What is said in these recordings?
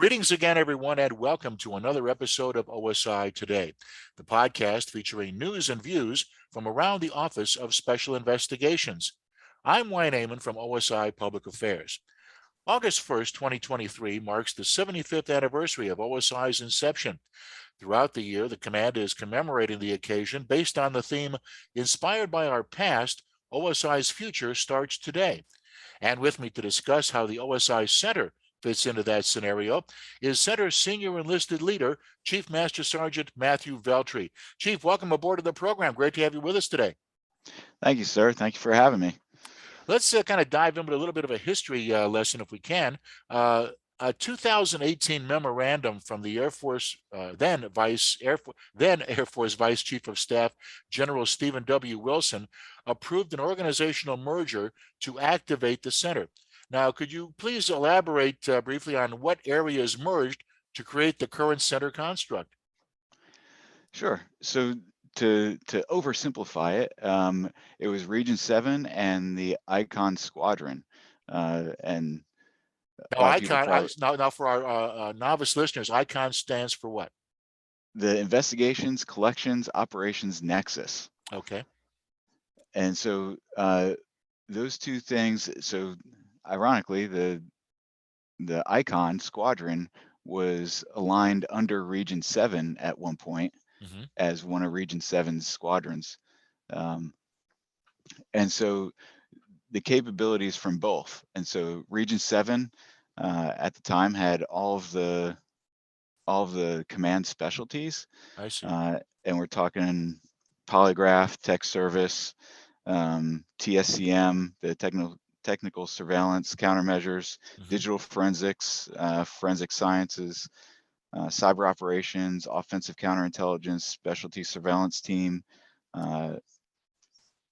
Greetings again, everyone, and welcome to another episode of OSI Today, the podcast featuring news and views from around the Office of Special Investigations. I'm Wayne Amon from OSI Public Affairs. August 1st, 2023 marks the 75th anniversary of OSI's inception. Throughout the year, the command is commemorating the occasion based on the theme, Inspired by Our Past, OSI's Future Starts Today. And with me to discuss how the OSI Center fits into that scenario is Center Senior Enlisted Leader, Chief Master Sergeant Matthew Veltri. Chief, welcome aboard of the program. Great to have you with us today. Thank you, sir. Thank you for having me. Let's kind of dive into a little bit of a history lesson, if we can. A 2018 memorandum from the Air Force, then Air Force Vice Chief of Staff General Stephen W. Wilson, approved an organizational merger to activate the center. Now, could you please elaborate briefly on what areas merged to create the current center construct? Sure. So to oversimplify it, it was Region 7 and the Icon Squadron. And a Now, lot of people ICON, probably, now for our novice listeners, ICON stands for what? the Investigations, Collections, Operations Nexus. Okay. And so those two things, so ironically, the Icon Squadron was aligned under Region 7 at one point Mm-hmm. as one of Region 7's squadrons. Um, and so the capabilities from both. And so Region 7 at the time had all of the command specialties. I see. And we're talking polygraph, tech service, TSCM, the technical surveillance countermeasures, Mm-hmm. digital forensics, forensic sciences, cyber operations, offensive counterintelligence, specialty surveillance team,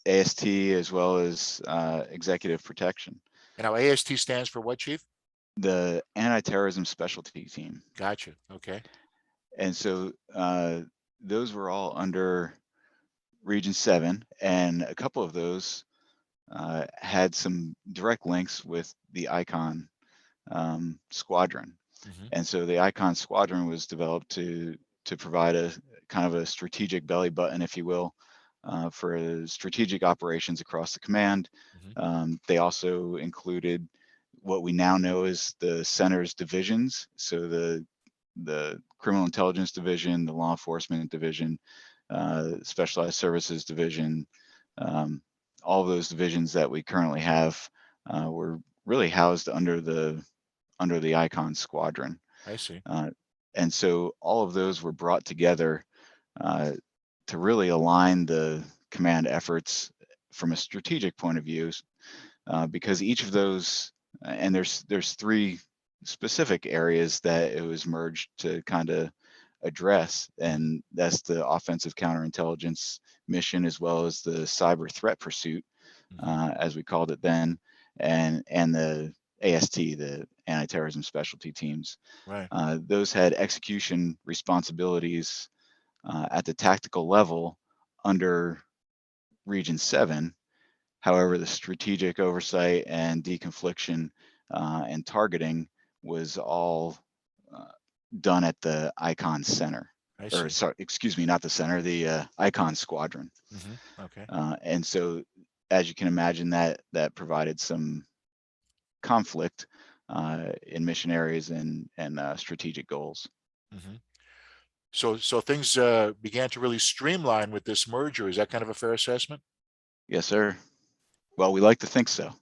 AST, as well as executive protection. And now AST stands for what, Chief? The anti-terrorism specialty team. Gotcha. Okay. And so those were all under Region 7, and a couple of those had some direct links with the Icon Squadron. Mm-hmm. And so the Icon Squadron was developed to provide a kind of a strategic belly button, if you will, for strategic operations across the command. Mm-hmm. They also included what we now know as the center's divisions. So the criminal intelligence division, the law enforcement division, specialized services division, all of those divisions that we currently have were really housed under the Icon Squadron. I see. And so all of those were brought together to really align the command efforts from a strategic point of view, because each of those, and there's three specific areas that it was merged to kind of address, and that's the offensive counterintelligence mission, as well as the cyber threat pursuit, as we called it then, and the AST, the anti-terrorism specialty teams. Right. Those had execution responsibilities at the tactical level under Region 7. However, the strategic oversight and deconfliction and targeting was all done at the Icon Center. I see. Or sorry, excuse me, not the center, the Icon Squadron. Mm-hmm. Okay. And so, as you can imagine, that provided some conflict in mission areas and strategic goals. Mm-hmm. So things began to really streamline with this merger. Is that kind of a fair assessment? Yes, sir. Well, we like to think so.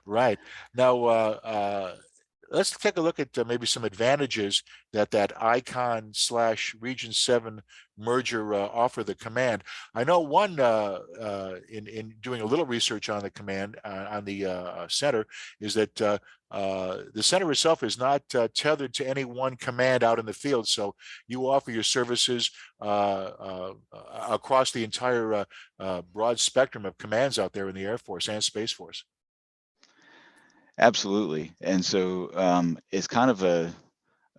Right. Now, let's take a look at maybe some advantages that Icon / Region 7 merger offer the command. I know one in doing a little research on the command on the center is that the center itself is not tethered to any one command out in the field. So you offer your services across the entire broad spectrum of commands out there in the Air Force and Space Force. Absolutely. And so it's kind of a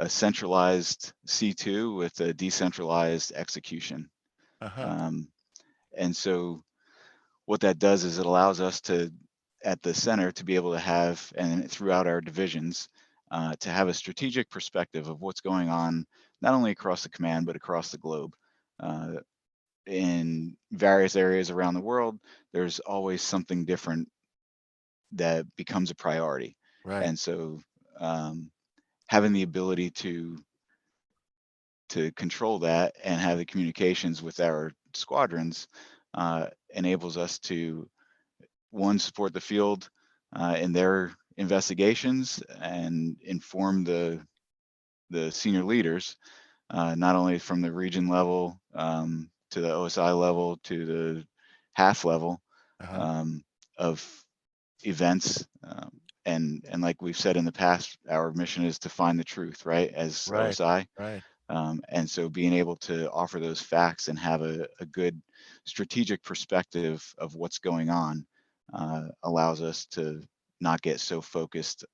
centralized C2 with a decentralized execution. Uh-huh. And so what that does is it allows us to, at the center, to be able to have, and throughout our divisions, to have a strategic perspective of what's going on, not only across the command, but across the globe. Uh, in various areas around the world, there's always something different that becomes a priority. Right. And so um, having the ability to control that and have the communications with our squadrons enables us to, one, support the field in their investigations and inform the senior leaders, not only from the region level to the OSI level to the half level Uh-huh. um, of events. And like we've said in the past, our mission is to find the truth, right, as Right. OSI. Right. And so being able to offer those facts and have a good strategic perspective of what's going on allows us to not get so focused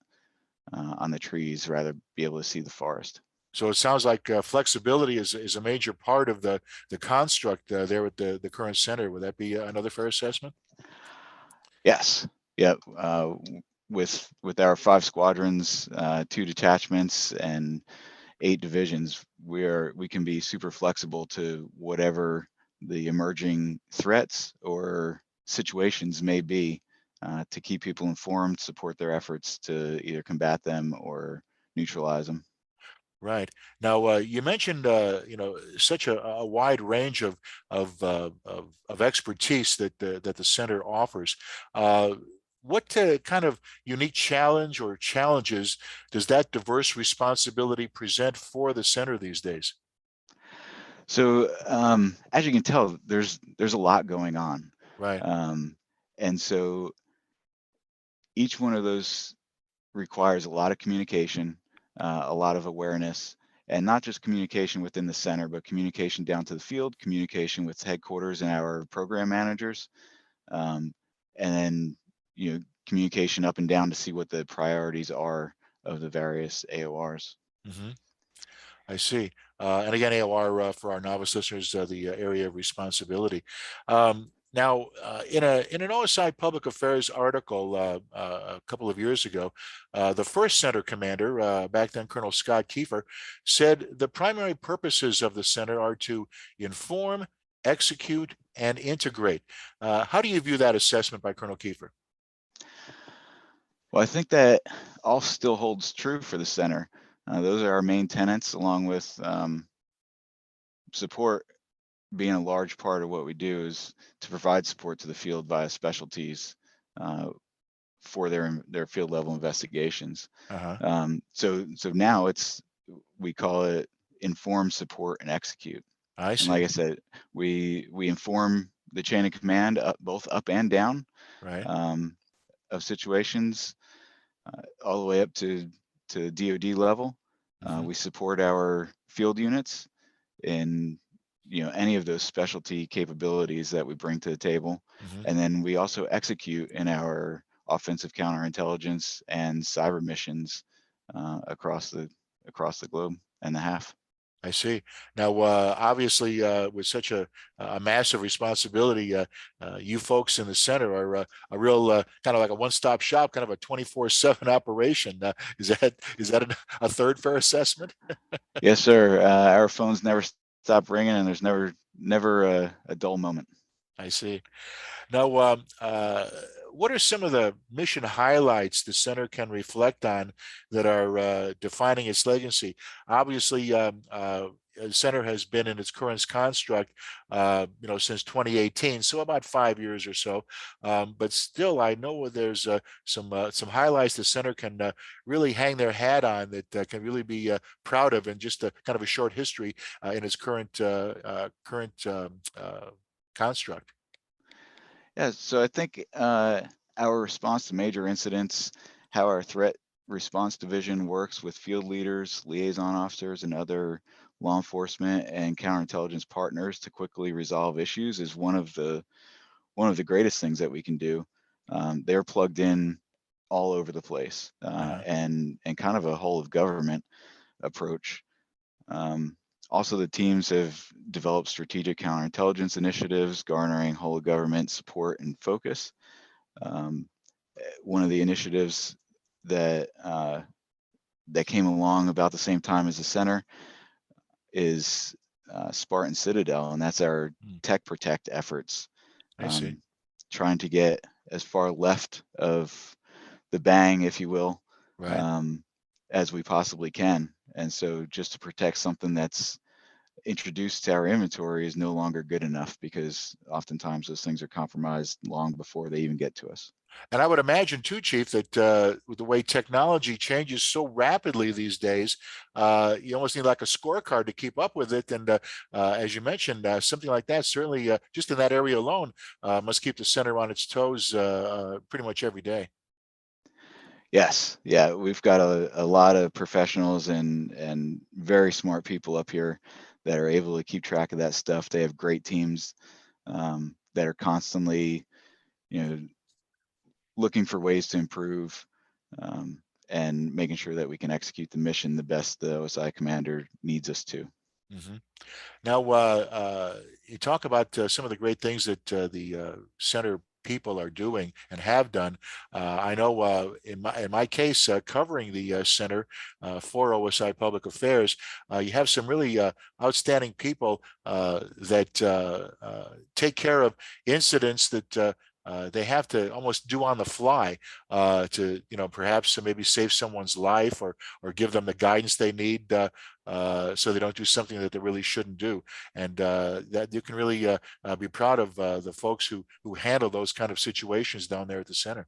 on the trees, rather be able to see the forest. So it sounds like flexibility is a major part of the construct there at the current center. Would that be another fair assessment? Yes. Yep. With our 5 squadrons, 2 detachments, and 8 divisions, we can be super flexible to whatever the emerging threats or situations may be, to keep people informed, support their efforts to either combat them or neutralize them. Right. Now, you mentioned, such a wide range of expertise that the center offers. Uh, what kind of unique challenge or challenges does that diverse responsibility present for the center these days? So as you can tell, there's a lot going on, Right. um, and so each one of those requires a lot of communication, a lot of awareness, and not just communication within the center, but communication down to the field, communication with headquarters and our program managers, um, and then communication up and down to see what the priorities are of the various AORs. Hmm. I see. And again, AOR for our novice listeners, the area of responsibility. Now, in an OSI Public Affairs article a couple of years ago, the first center commander, back then Colonel Scott Kiefer, said the primary purposes of the center are to inform, execute, and integrate. How do you view that assessment by Colonel Kiefer? Well, I think that all still holds true for the center. Those are our main tenets, along with support being a large part of what we do is to provide support to the field via specialties uh, for their field level investigations. Uh-huh. So now we call it inform, support, and execute. I And like see. I said, we inform the chain of command both up and down Right. um, of situations, all the way up to DoD level. Hmm. We support our field units in any of those specialty capabilities that we bring to the table, Hmm. and then we also execute in our offensive counterintelligence and cyber missions across the globe and the half. I see. Now, obviously, with such a massive responsibility, you folks in the center are a real kind of like a one-stop shop, kind of a 24/7 operation. Is that a third fair assessment? Yes, sir. Our phones never stop ringing, and there's never a dull moment. I see. Now, what are some of the mission highlights the center can reflect on that are defining its legacy? Obviously, the center has been in its current construct, since 2018, so about 5 years or so. But still, I know there's some highlights the center can really hang their hat on that can really be proud of, in just a kind of a short history in its current construct. Yeah, so I think our response to major incidents, how our threat response division works with field leaders, liaison officers, and other law enforcement and counterintelligence partners to quickly resolve issues is one of the greatest things that we can do. They're plugged in all over the place, Uh-huh. and kind of a whole of government approach. Um, Also, the teams have developed strategic counterintelligence initiatives, garnering whole of government support and focus. One of the initiatives that that came along about the same time as the center is Spartan Citadel, and that's our Hmm, tech protect efforts, I see. um, trying to get as far left of the bang, if you will, Right. um, as we possibly can. And so just to protect something that's introduced to our inventory is no longer good enough, because oftentimes those things are compromised long before they even get to us. And I would imagine too, Chief, that with the way technology changes so rapidly these days, you almost need like a scorecard to keep up with it. And as you mentioned, something like that certainly just in that area alone must keep the center on its toes pretty much every day. Yes, yeah, we've got a lot of professionals and very smart people up here that are able to keep track of that stuff. They have great teams that are constantly, you know, looking for ways to improve, um, and making sure that we can execute the mission the best the OSI commander needs us to. Hmm. Now, you talk about some of the great things that the center people are doing and have done. I know in my case, covering the center for OSI Public Affairs, you have some really outstanding people that take care of incidents that. They have to almost do on the fly to, perhaps maybe save someone's life or give them the guidance they need so they don't do something that they really shouldn't do. And that you can really be proud of the folks who handle those kind of situations down there at the center.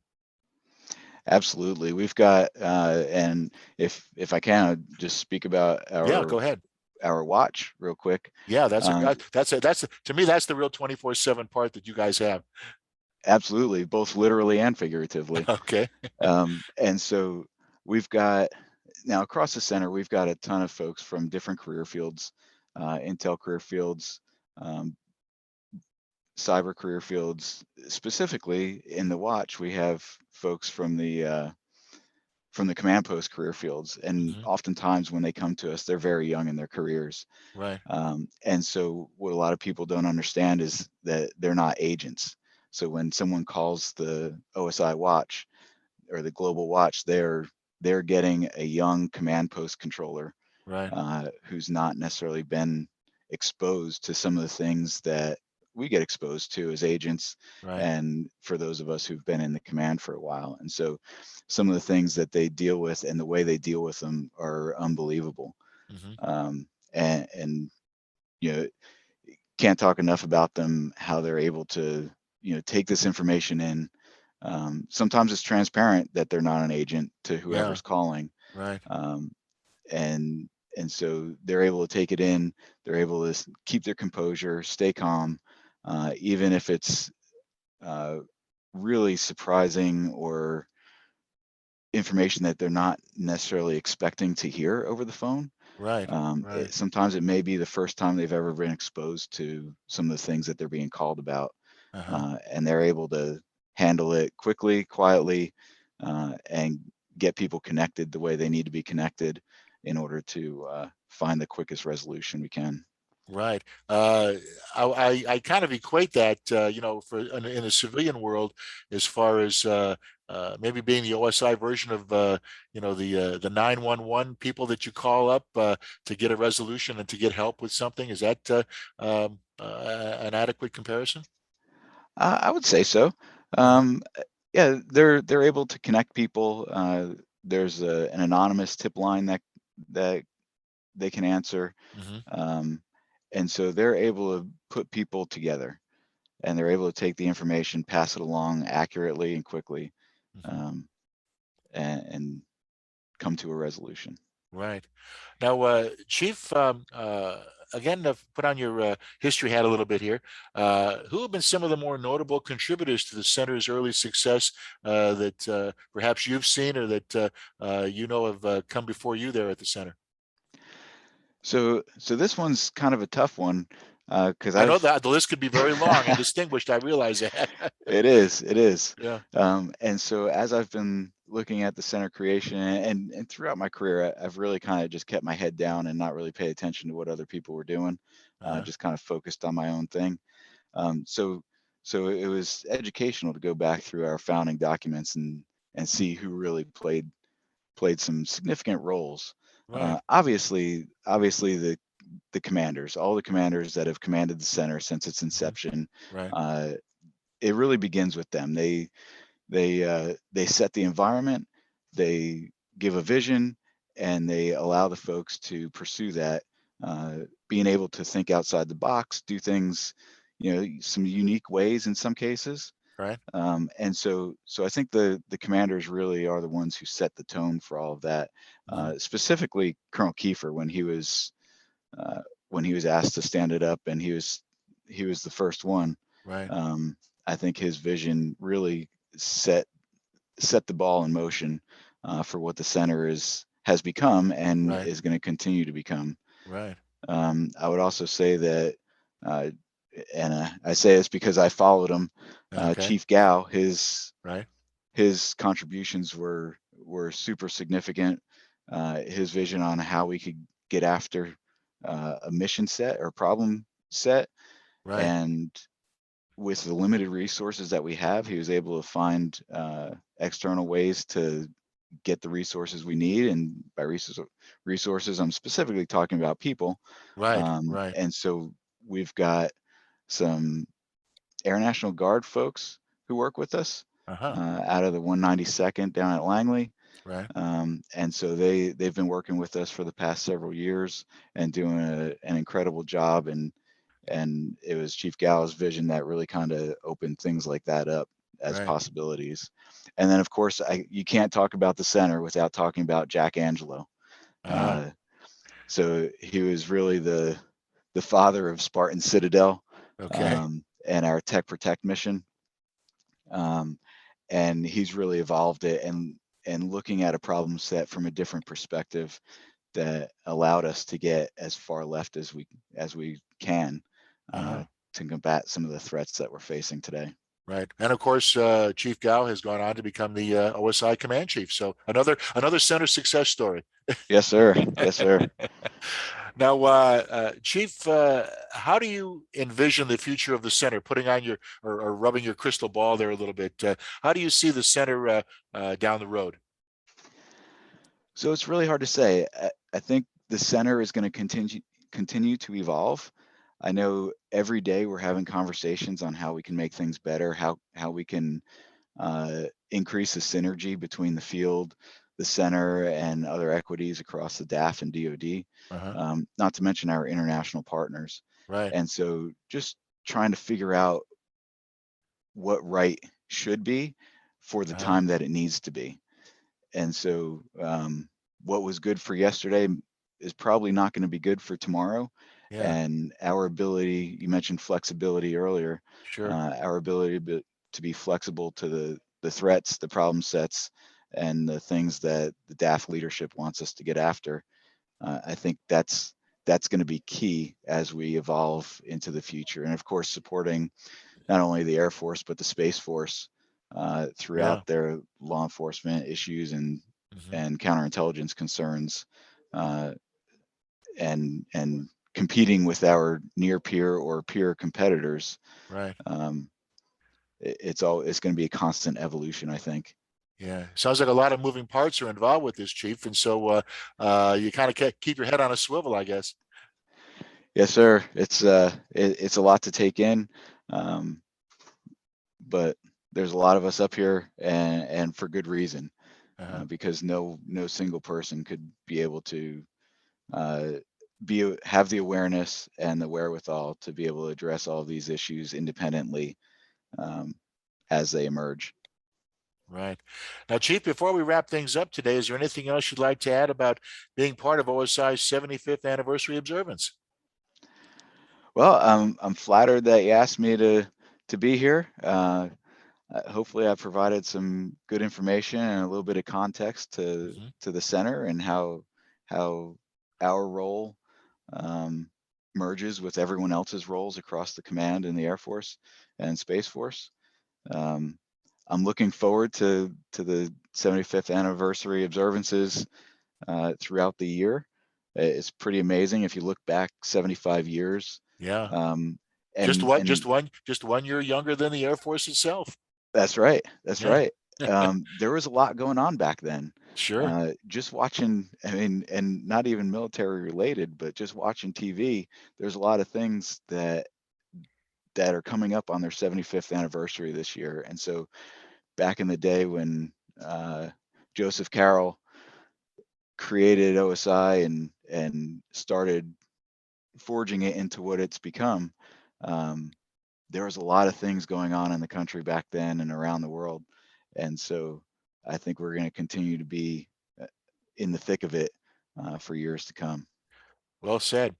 Absolutely, we've got, and if I can, I'll just speak about Yeah, go ahead. our watch real quick. Yeah, Uh, to me that's the real 24/7 part that you guys have. Absolutely, both literally and figuratively. Okay. And so we've got now across the center, we've got a ton of folks from different career fields, Intel career fields, um, cyber career fields. Specifically in the watch, we have folks from the command post career fields, and Hmm. oftentimes when they come to us, they're very young in their careers. Right. And so what a lot of people don't understand is that they're not agents. So when someone calls the OSI watch or the global watch, they're getting a young command post controller Right. who's not necessarily been exposed to some of the things that we get exposed to as agents, Right. and for those of us who've been in the command for a while. And so some of the things that they deal with and the way they deal with them are unbelievable. Hmm. And you know, can't talk enough about them, how they're able to, take this information in. Sometimes it's transparent that they're not an agent to Yeah. whoever's calling. Right. Um, and and so they're able to take it in. They're able to keep their composure, stay calm, even if it's uh, really surprising or information that they're not necessarily expecting to hear over the phone. Right. Right. Sometimes it may be the first time they've ever been exposed to some of the things that they're being called about, Uh-huh. and they're able to handle it quickly, quietly, and get people connected the way they need to be connected in order to find the quickest resolution we can. Right. I kind of equate that, for in the civilian world, as far as maybe being the OSI version of, the 911 people that you call up to get a resolution and to get help with something. Is that an adequate comparison? I would say so. Uh-huh. Yeah, they're able to connect people. There's an anonymous tip line that they can answer. Hmm. Um, and so they're able to put people together, and they're able to take the information, pass it along accurately and quickly, Hmm. um, and come to a resolution. Right. Now, Chief, again, to put on your history hat a little bit here, who have been some of the more notable contributors to the center's early success that perhaps you've seen or that have come before you there at the center? So this one's kind of a tough one, because I know I've that the list could be very long and distinguished. I realize that. it is. Yeah. And so as I've been looking at the center creation and throughout my career, I've really kind of just kept my head down and not really pay attention to what other people were doing, Uh-huh. just kind of focused on my own thing. So so it was educational to go back through our founding documents and see who really played played some significant roles. Right. Obviously, the commanders, all the commanders that have commanded the center since its Mhm. inception, Right. uh, it really begins with them. They set the environment, they give a vision, and they allow the folks to pursue that. Being able to think outside the box, do things, some unique ways in some cases. Right. And so I think the commanders really are the ones who set the tone for all of that. Hmm. Specifically, Colonel Kiefer, uh, when he was asked to stand it up, and he was the first one. Right. Um, I think his vision really set set the ball in motion for what the center has become and Right. is going to continue to become. Right. I would also say that, uh, and I say this because I followed him, Okay. Chief Gao. His contributions were super significant. His vision on how we could get after a mission set or problem set, Right. and with the limited resources that we have, he was able to find external ways to get the resources we need. And by resources, I'm specifically talking about people. Right. Right. And so we've got some Air National Guard folks who work with us Uh-huh. out of the 192nd down at Langley. Right. And so they've been working with us for the past several years and doing an incredible job. And it was Chief Gao's vision that really kind of opened things like that up as Right. possibilities. And then, of course, you can't talk about the center without talking about Jack Angelo. Uh-huh. Uh, so he was really the father of Spartan Citadel, Okay. and our Tech Protect mission. Um, and he's really evolved it and looking at a problem set from a different perspective that allowed us to get as far left as we can, uh, Uh-huh. to combat some of the threats that we're facing today. Right. And of course, Chief Gao has gone on to become the OSI command chief. So another center success story. Yes, sir. Yes, sir. Now, Chief, how do you envision the future of the center? Putting on your or rubbing your crystal ball there a little bit. How do you see the center down the road? So it's really hard to say. I think the center is going to continue to evolve. I know every day we're having conversations on how we can make things better, how we can increase the synergy between the field, the center, and other equities across the DAF and DoD, Uh-huh. not to mention our international partners. Right. And so just trying to figure out what right should be for the Uh-huh. time that it needs to be. And so what was good for yesterday is probably not going to be good for tomorrow. Yeah. And our ability, you mentioned flexibility earlier, Sure. our ability to be flexible to the threats, the problem sets, and the things that the DAF leadership wants us to get after. I think that's going to be key as we evolve into the future. And of course, supporting not only the Air Force but the Space Force throughout Yeah. their law enforcement issues and Hmm. and counterintelligence concerns, uh, and competing with our near peer or peer competitors. Right. Um, it's going to be a constant evolution, I think. Yeah. Sounds like a lot of moving parts are involved with this, Chief, and so you kind of keep your head on a swivel, I guess. Yes, sir. It's a lot to take in, um, but there's a lot of us up here, and for good reason, Uh-huh. because no single person could be able to uh, have the awareness and the wherewithal to be able to address all of these issues independently, um, as they emerge. Right. Now, Chief, before we wrap things up today, is there anything else you'd like to add about being part of OSI's 75th anniversary observance? Well, I'm flattered that you asked me to be here. Hopefully, I provided some good information and a little bit of context to Hmm. to the center and how our role um, merges with everyone else's roles across the command in the Air Force and Space Force. Um, I'm looking forward to the 75th anniversary observances throughout the year. It's pretty amazing if you look back 75 years. Yeah. Um, Just and what? and Just 1 year younger than the Air Force itself. that's right. That's Yeah. right. There was a lot going on back then. Sure. Just watching, I mean, and not even military related, but just watching TV, there's a lot of things that are coming up on their 75th anniversary this year. And so back in the day when Joseph Carroll created OSI and started forging it into what it's become, there was a lot of things going on in the country back then and around the world. And so I think we're going to continue to be in the thick of it for years to come. Well said.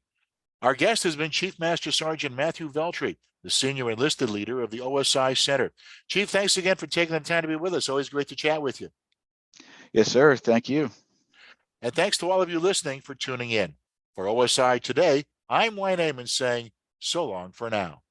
Our guest has been Chief Master Sergeant Matthew Veltri, the senior enlisted leader of the OSI Center. Chief, thanks again for taking the time to be with us. Always great to chat with you. Yes, sir. Thank you. And thanks to all of you listening for tuning in. For OSI Today, I'm Wayne Amon saying so long for now.